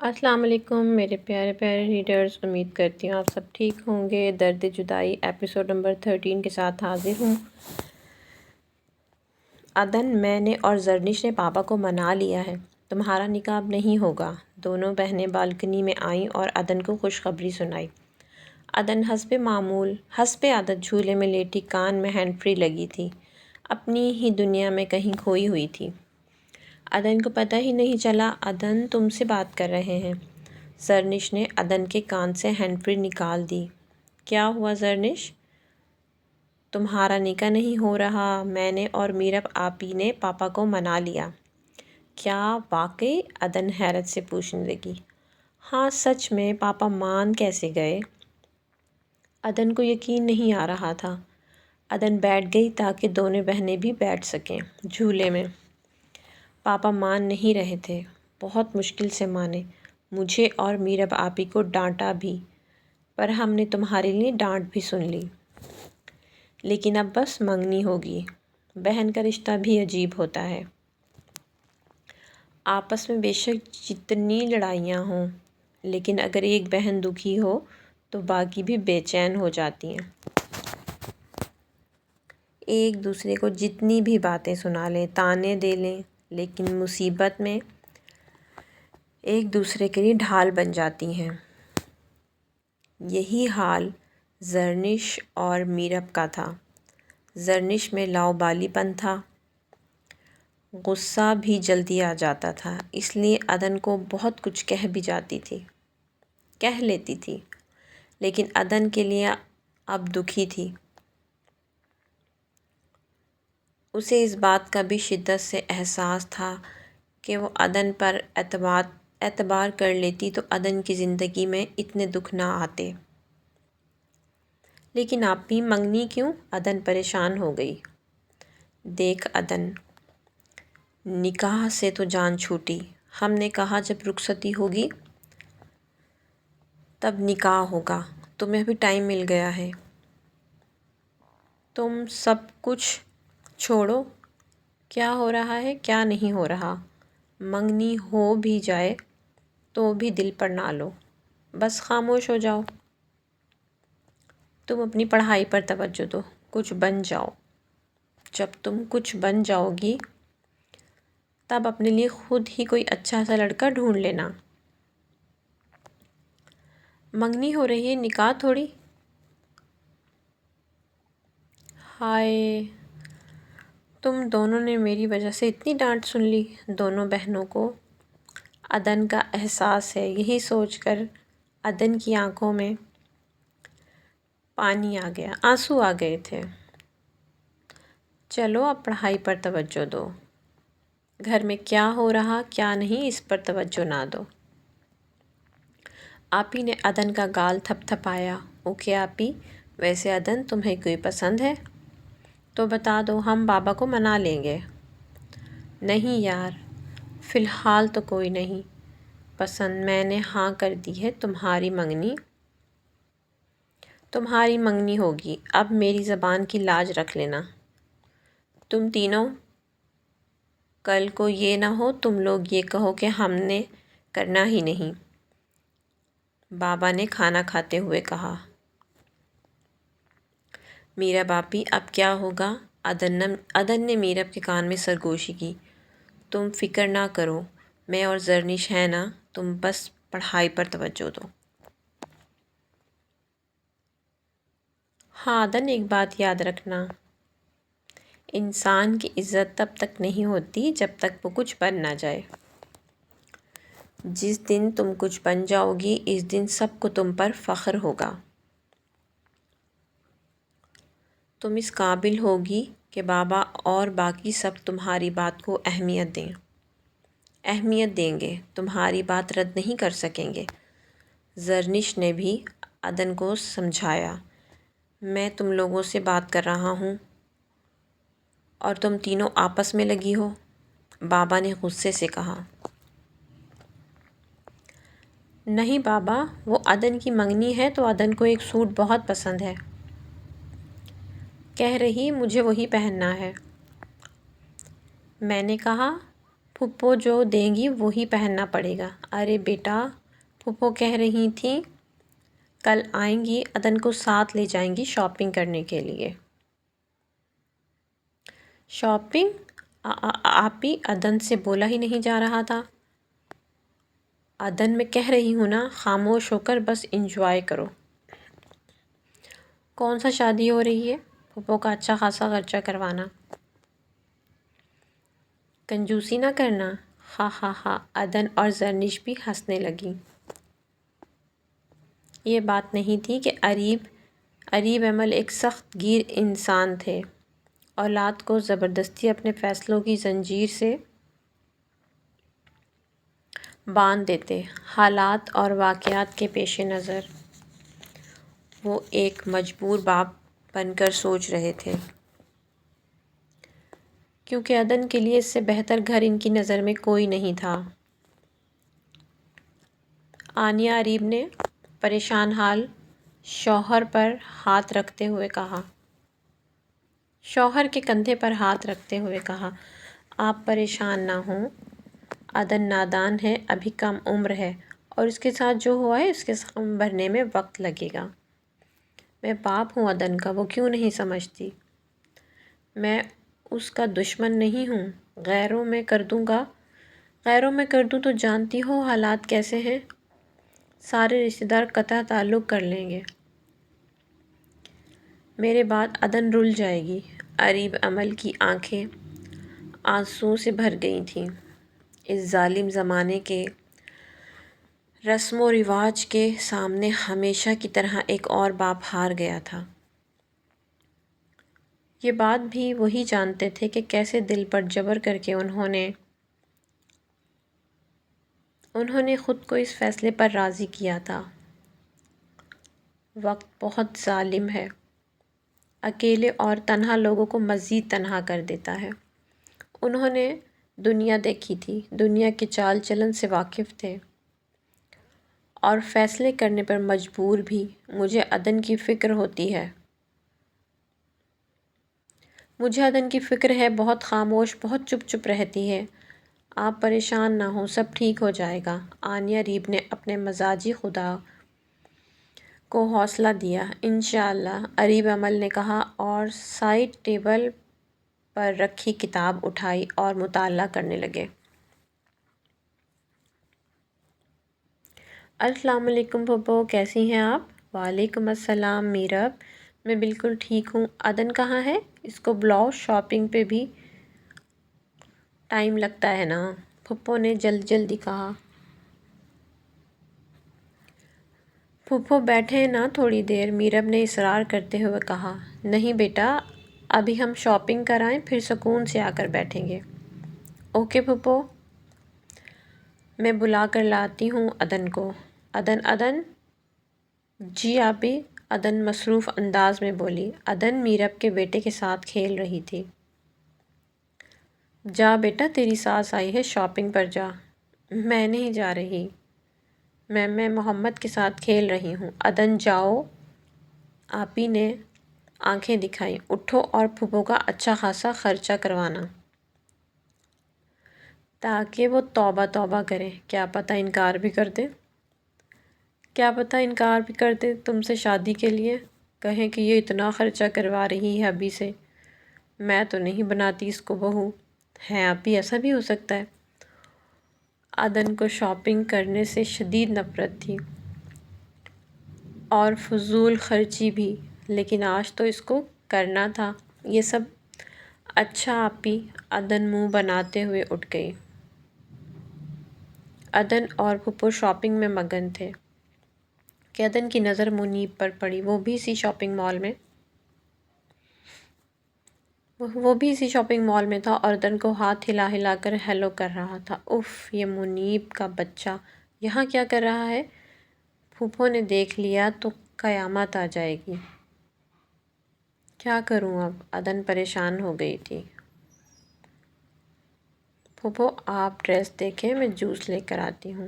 السلام علیکم میرے پیارے پیارے ریڈرز، امید کرتی ہوں آپ سب ٹھیک ہوں گے۔ درد جدائی ایپیسوڈ نمبر 13 کے ساتھ حاضر ہوں۔ عدن، میں نے اور زرنش نے پاپا کو منا لیا ہے، تمہارا نکاح اب نہیں ہوگا۔ دونوں بہنیں بالکنی میں آئیں اور عدن کو خوشخبری سنائی۔ عدن حسب عادت جھولے میں لیٹی کان میں ہینڈ فری لگی تھی، اپنی ہی دنیا میں کہیں کھوئی ہوئی تھی۔ عدن کو پتہ ہی نہیں چلا عدن تم سے بات کر رہے ہیں۔ زرنش نے عدن کے کان سے ہینڈ فری نکال دی۔ کیا ہوا زرنش؟ تمہارا نکاح نہیں ہو رہا، میں نے اور میرب آپی نے پاپا کو منا لیا۔ کیا واقعی؟ عدن حیرت سے پوچھنے لگی۔ ہاں سچ میں، پاپا مان کیسے گئے؟ عدن کو یقین نہیں آ رہا تھا۔ عدن بیٹھ گئی تاکہ دونوں بہنیں بھی بیٹھ سکیں جھولے میں۔ پاپا مان نہیں رہے تھے، بہت مشکل سے مانے۔ مجھے اور میرب آپی کو ڈانٹا بھی، پر ہم نے تمہارے لیے ڈانٹ بھی سن لی۔ لیکن اب بس منگنی ہوگی۔ بہن کا رشتہ بھی عجیب ہوتا ہے۔ آپس میں بے شک جتنی لڑائیاں ہوں، لیکن اگر ایک بہن دکھی ہو تو باقی بھی بے چین ہو جاتی ہیں۔ ایک دوسرے کو جتنی بھی باتیں سنا لیں، طعنے دے لیں، لیکن مصیبت میں ایک دوسرے کے لیے ڈھال بن جاتی ہیں۔ یہی حال زرنش اور میرب کا تھا۔ زرنش میں لاؤبالی پن تھا، غصہ بھی جلدی آ جاتا تھا، اس لیے عدن کو بہت کچھ کہہ لیتی تھی، لیکن عدن کے لیے اب دکھی تھی۔ اسے اس بات کا بھی شدت سے احساس تھا کہ وہ عدن پر اعتبار کر لیتی تو عدن کی زندگی میں اتنے دکھ نہ آتے۔ لیکن آپی منگنی کیوں؟ عدن پریشان ہو گئی۔ دیکھ عدن، نکاح سے تو جان چھوٹی، ہم نے کہا جب رخصتی ہوگی تب نکاح ہوگا، تمہیں بھی ٹائم مل گیا ہے۔ تم سب کچھ چھوڑو، کیا ہو رہا ہے کیا نہیں ہو رہا، منگنی ہو بھی جائے تو بھی دل پر نہ لو، بس خاموش ہو جاؤ۔ تم اپنی پڑھائی پر توجہ دو، کچھ بن جاؤ۔ جب تم کچھ بن جاؤ گی تب اپنے لیے خود ہی کوئی اچھا سا لڑکا ڈھونڈ لینا۔ منگنی ہو رہی ہے، نکاح تھوڑی۔ ہائے، تم دونوں نے میری وجہ سے اتنی ڈانٹ سن لی۔ دونوں بہنوں کو عدن کا احساس ہے، یہی سوچ کر عدن کی آنکھوں میں پانی آ گیا، آنسو آ گئے تھے۔ چلو اب پڑھائی پر توجہ دو، گھر میں کیا ہو رہا کیا نہیں اس پر توجہ نہ دو۔ آپی نے عدن کا گال تھپ تھپایا۔ اوکے آپی، ویسے عدن تمہیں کوئی پسند ہے تو بتا دو، ہم بابا کو منا لیں گے۔ نہیں یار، فی الحال تو کوئی نہیں پسند، میں نے ہاں کر دی ہے۔ تمہاری منگنی ہوگی، اب میری زبان کی لاج رکھ لینا۔ تم تینوں کل کو یہ نہ ہو تم لوگ یہ کہو کہ ہم نے کرنا ہی نہیں، بابا نے کھانا کھاتے ہوئے کہا۔ میرب آپی، اب کیا ہوگا؟ عدن نے میرب کے کان میں سرگوشی کی۔ تم فکر نہ کرو، میں اور زرنش ہیں نا، تم بس پڑھائی پر توجہ دو۔ ہاں عدن، ایک بات یاد رکھنا، انسان کی عزت تب تک نہیں ہوتی جب تک وہ کچھ بن نہ جائے۔ جس دن تم کچھ بن جاؤ گی اس دن سب کو تم پر فخر ہوگا۔ تم اس قابل ہوگی کہ بابا اور باقی سب تمہاری بات کو اہمیت دیں گے، تمہاری بات رد نہیں کر سکیں گے۔ زرنش نے بھی عدن کو سمجھایا۔ میں تم لوگوں سے بات کر رہا ہوں اور تم تینوں آپس میں لگی ہو، بابا نے غصے سے کہا۔ نہیں بابا، وہ عدن کی منگنی ہے تو عدن کو ایک سوٹ بہت پسند ہے، کہہ رہی مجھے وہی پہننا ہے۔ میں نے کہا پھپھو جو دیں گی وہی پہننا پڑے گا۔ ارے بیٹا، پھپھو کہہ رہی تھیں کل آئیں گی، عدن کو ساتھ لے جائیں گی شاپنگ کرنے کے لیے۔ شاپنگ؟ آپی، عدن سے بولا ہی نہیں جا رہا تھا۔ عدن میں کہہ رہی ہوں نا، خاموش ہو کر بس انجوائے کرو۔ کون سا شادی ہو رہی ہے؟ پھپھو کا اچھا خاصا خرچہ کروانا۔ کنجوسی نہ کرنا۔ ہا ہا ہا، عدن اور زرنش بھی ہنسنے لگیں۔ یہ بات نہیں تھی کہ اریب عمل ایک سخت گیر انسان تھے، اولاد کو زبردستی اپنے فیصلوں کی زنجیر سے باندھ دیتے۔ حالات اور واقعات کے پیش نظر وہ ایک مجبور باپ بن کر سوچ رہے تھے، کیونکہ عدن کے لیے اس سے بہتر گھر ان کی نظر میں کوئی نہیں تھا۔ آنیہ اریب نے پریشان حال شوہر پر ہاتھ رکھتے ہوئے کہا۔ شوہر کے کندھے پر ہاتھ رکھتے ہوئے کہا، آپ پریشان نہ ہوں، عدن نادان ہے، ابھی کم عمر ہے، اور اس کے ساتھ جو ہوا ہے اس کے سنبھلنے میں وقت لگے گا۔ میں باپ ہوں عدن کا، وہ کیوں نہیں سمجھتی؟ میں اس کا دشمن نہیں ہوں، غیروں میں کر دوں تو جانتی ہو حالات کیسے ہیں، سارے رشتہ دار قطع تعلق کر لیں گے۔ میرے بعد عدن رل جائے گی۔ اریب عمل کی آنکھیں آنسوؤں سے بھر گئی تھیں۔ اس ظالم زمانے کے رسم و رواج کے سامنے ہمیشہ کی طرح ایک اور باپ ہار گیا تھا۔ یہ بات بھی وہی جانتے تھے کہ کیسے دل پر جبر کر کے انہوں نے خود کو اس فیصلے پر راضی کیا تھا۔ وقت بہت ظالم ہے، اکیلے اور تنہا لوگوں کو مزید تنہا کر دیتا ہے۔ انہوں نے دنیا دیکھی تھی، دنیا کے چال چلن سے واقف تھے، اور فیصلے کرنے پر مجبور بھی۔ مجھے عدن کی فکر ہوتی ہے۔ مجھے عدن کی فکر ہے، بہت خاموش، بہت چپ چپ رہتی ہے۔ آپ پریشان نہ ہوں، سب ٹھیک ہو جائے گا۔ آنیہ اریب نے اپنے مزاجی خدا کو حوصلہ دیا۔ انشاءاللہ، اریب عمل نے کہا اور سائیڈ ٹیبل پر رکھی کتاب اٹھائی اور مطالعہ کرنے لگے۔ السلام علیکم پھپھو، کیسی ہیں آپ؟ وعلیکم السلام میرب، میں بالکل ٹھیک ہوں۔ عدن کہاں ہے؟ اس کو بلاؤ، شاپنگ پہ بھی ٹائم لگتا ہے نا، پھپھو نے جلدی کہا۔ پھپھو بیٹھیں نا تھوڑی دیر، میرب نے اصرار کرتے ہوئے کہا۔ نہیں بیٹا، ابھی ہم شاپنگ کرائیں، پھر سکون سے آ کر بیٹھیں گے۔ اوکے پھپھو، میں بلا کر لاتی ہوں عدن کو۔ عدن؟ جی آپی، عدن مصروف انداز میں بولی۔ عدن میرب کے بیٹے کے ساتھ کھیل رہی تھی۔ جا بیٹا، تیری ساس آئی ہے، شاپنگ پر جا۔ میں نہیں جا رہی، میں محمد کے ساتھ کھیل رہی ہوں۔ عدن جاؤ، آپی نے آنکھیں دکھائیں۔ اٹھو اور پھپھو کا اچھا خاصا خرچہ کروانا، تاکہ وہ توبہ کریں۔ کیا پتہ انکار بھی کر دے تم سے شادی کے لیے، کہیں کہ یہ اتنا خرچہ کروا رہی ہے ابھی سے، میں تو نہیں بناتی اس کو بہو۔ ہے آپی، ایسا بھی ہو سکتا ہے۔ عدن کو شاپنگ کرنے سے شدید نفرت تھی، اور فضول خرچی بھی، لیکن آج تو اس کو کرنا تھا یہ سب۔ اچھا آپی، عدن منہ بناتے ہوئے اٹھ گئی۔ عدن اور پھپھو شاپنگ میں مگن تھے کہ عدن کی نظر منیب پر پڑی۔ وہ بھی اسی شاپنگ مال میں تھا اور عدن کو ہاتھ ہلا کر ہیلو کر رہا تھا۔ اف، یہ منیب کا بچہ یہاں کیا کر رہا ہے؟ پھپھو نے دیکھ لیا تو قیامت آ جائے گی۔ کیا کروں اب؟ عدن پریشان ہو گئی تھی۔ پھپھو، آپ ڈریس دیکھیں، میں جوس لے کر آتی ہوں۔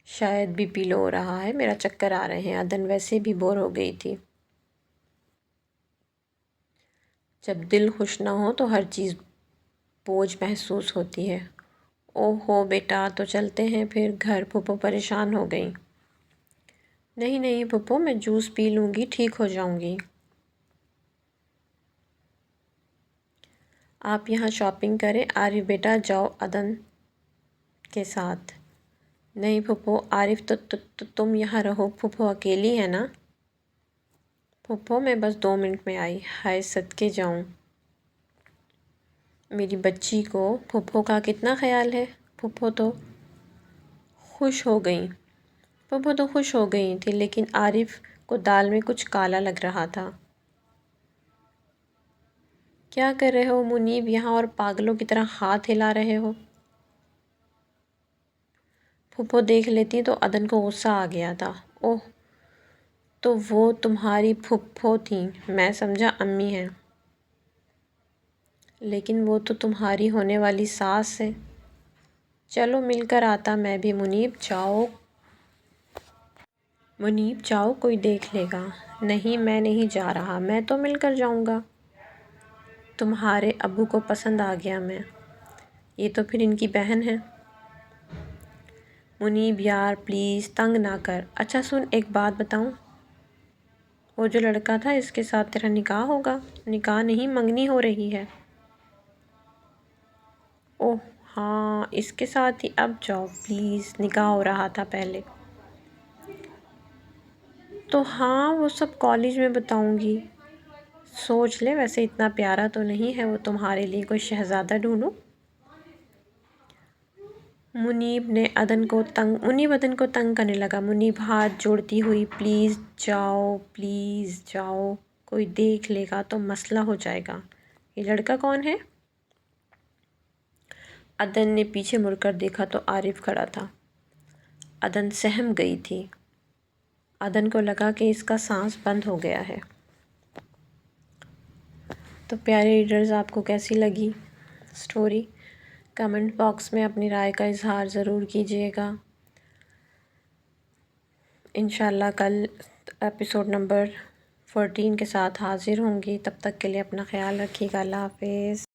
شاید بی پی لو ہو رہا ہے، میرا چکر آ رہے ہیں۔ عدن ویسے بھی بور ہو گئی تھی۔ جب دل خوش نہ ہو تو ہر چیز بوجھ محسوس ہوتی ہے۔ اوہ ہو بیٹا، تو چلتے ہیں پھر گھر، پھپھو پریشان ہو گئیں۔ نہیں نہیں پھپھو، میں جوس پی لوں گی، ٹھیک ہو جاؤں گی۔ آپ یہاں شاپنگ کریں، عارف بیٹا جاؤ عدن کے ساتھ۔ نہیں پھپھو، عارف تو تم یہاں رہو، پھپھو اکیلی ہے نا؟ پھپھو میں بس 2 منٹ میں آئی، ہائے صدقے جاؤں میری بچی کو، پھپھو کا کتنا خیال ہے۔ پھپھو تو خوش ہو گئی تھی، لیکن عارف کو دال میں کچھ کالا لگ رہا تھا۔ کیا کر رہے ہو منیب یہاں اور پاگلوں کی طرح ہاتھ ہلا رہے ہو؟ پھپھو دیکھ لیتی تو عدن کو غصہ آ گیا تھا۔ اوہ، تو وہ تمہاری پھپھو تھیں، میں سمجھا امی ہیں۔ لیکن وہ تو تمہاری ہونے والی ساس ہے۔ چلو مل کر آتا میں بھی۔ منیب جاؤ، کوئی دیکھ لے گا۔ نہیں میں نہیں جا رہا، میں تو مل کر جاؤں گا۔ تمہارے ابو کو پسند آ گیا میں، یہ تو پھر ان کی بہن ہے۔ منیب یار پلیز تنگ نہ کر۔ اچھا سن، ایک بات بتاؤں، وہ جو لڑکا تھا اس کے ساتھ تیرا نکاح ہوگا؟ نکاح نہیں، منگنی ہو رہی ہے۔ اوہ ہاں، اس کے ساتھ ہی؟ اب جاؤ پلیز، نکاح ہو رہا تھا پہلے تو۔ ہاں وہ سب کالج میں بتاؤں گی۔ سوچ لے، ویسے اتنا پیارا تو نہیں ہے وہ، تمہارے لیے کوئی شہزادہ ڈھونڈوں؟ منیب عدن کو تنگ کرنے لگا۔ منیب ہاتھ جوڑتی ہوئی، پلیز جاؤ، کوئی دیکھ لے گا تو مسئلہ ہو جائے گا۔ یہ لڑکا کون ہے؟ عدن نے پیچھے مڑ کر دیکھا تو عارف کھڑا تھا۔ عدن سہم گئی تھی۔ عدن کو لگا کہ اس کا سانس بند ہو گیا ہے۔ تو پیارے ریڈرز، آپ کو کیسی لگی سٹوری؟ کمنٹ باکس میں اپنی رائے کا اظہار ضرور کیجیے گا۔ انشاءاللہ کل ایپیسوڈ نمبر 14 کے ساتھ حاضر ہوں گی۔ تب تک کے لیے اپنا خیال رکھیے گا۔ اللہ حافظ۔